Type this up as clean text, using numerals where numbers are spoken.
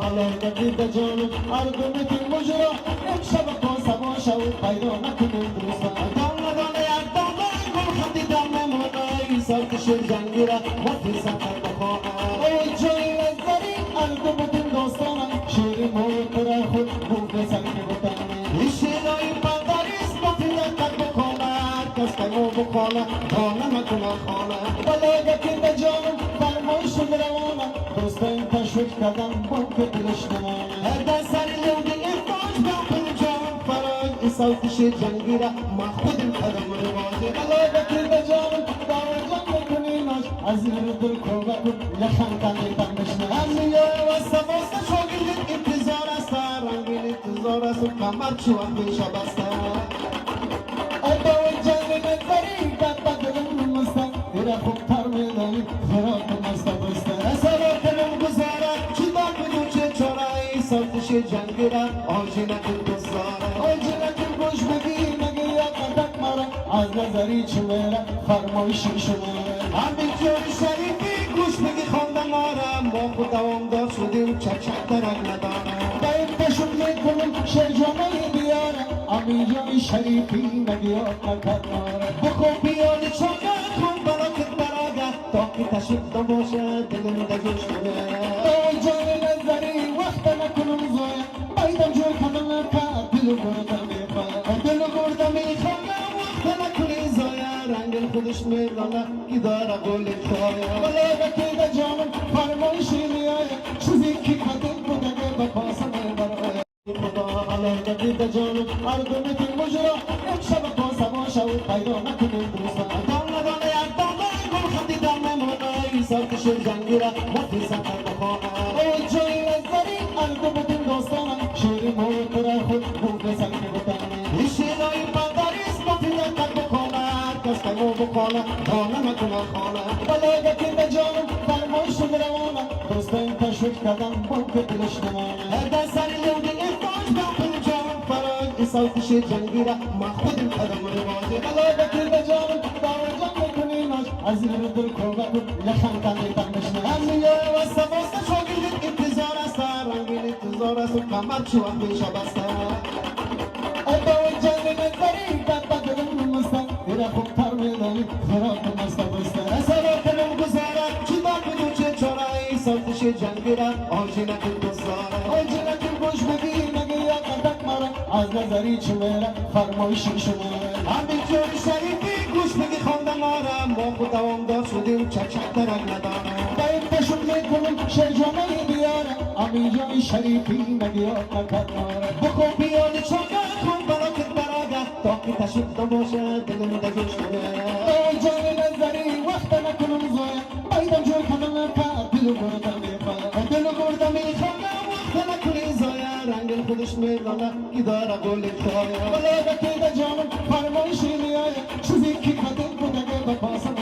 على قد جانب أرجوك المجرى امشى بقوسة بوشة وخيرونك من دوسة دولة دولة يا دولة يقول خدي دولة مولاي صوت الشرجانجرة وفي سفر بخونا ويجوي الزري أرجوك دوستانا شيري موت راخد بوفي سلمي بطاني الشيلو يبادريس بطيلة قد بخونا كستمو بخونا دولة مكونا خونا بلغة كده جانب فرموش مرونا دوستان تشويق كدام بوك دلشتمانا هردا ساري لودي إفتاج باقل جان فراج صوت الشرجانجرة مخود القدم رواجي بلغة كده جانب دار جنب كنيناش عزير دل كوباكو لخان تاني تنبشنا أمنية والسبوسة شوقي انتظار استا رنگين انتظار اسو کمر چوان بیشا بستا ادو جنگ نظری گتا دلم مستا تیرا خوب تر میدانی خراب مستا بستا اثر کنم گزارا چیدا بدو چه چورایی سوتش جنگیرا آجینا کن گزارا آجینا کن گوش بگی نگی یا کتک مارا از نظری چمیرا فرمایشی شمارا همی جوری شریفی گوش بگی خوندم مارا ما خود دوامدار شدیم چک درک ندارم باید بشون میکنم شرجانای بیارم امی جای شریفی نگیات نکرنارم بخون بیانی چاکه کن براکت براگه تا که تشکت باشه دلم دگوش کنه دای جان نظری وقت نکنم زایم بایدم جوی کنم نکر دلو گردم میخواه دلو گردم میخواه وقت نکنی زایم رنگ خودش میدانه که داره گولی خواهی بلا بکیده جانم فرمایشی میایه چیزی که کتک بودگه بپاسم برای خدا على قد جانب أرجوك المجرى امشى بقوسة بوشة وخيرونك من دوسة دولة دولة يا دولة يقول خدي دولة مولاي صوت الشرجانجرة وفي سفر بخونا ويجوي الزري أرجوك دوستانا شيري موت راخد بوفي سلمي بطاني الشيلو يبادريس بطيلة قد بخونا كستمو بخونا دولة مكونا خونا بلغة كده جانب فرموش مرونا دوستان تشويق كدام بوك دلشتمانا هردا ساري لودي صوت الشرجانجرة مخود القدم رواجي بلغة كده جانب دار جنب كنيناش عزير دل كوباكو لخان تاني تنبشنا أمنية والسبوسة شوقي انتظار استا رنگين انتظار اسو کمر چوان بیشا بستا ادو جنگ نظری گتا دلم مستا تیرا خوب تر میدانی خراب مستا بستا اثر کنم گزارا چیدا بدو چه چورایی صوت الشرجانجرة آجینا کن گزارا آجینا کن گوش بگی نگی یا کتک مارا از نظری چمیرا فرمایشی شماره همی جوری شریفی گوش بگی خوندم آرم ما خود دوامدار شدیم چک درک ندارم باید بشون میکنم شرجانای بیارم امی جای شریفی نگیات نکرنارم بخون بیانی چاکه کن براکت براگه تا که تشکت باشه دلم دگوش کنه ای جان نظری وقت نکنم زایم بایدم جوی کنم نکر دلو گردم میخواه دلو گردم میخواه وقت نکنی زایم رنگ خودش میدانه که داره گولی خواهی بلا بکیده جانم فرمایشی میایه چیزی که کتک بودگه بپاسم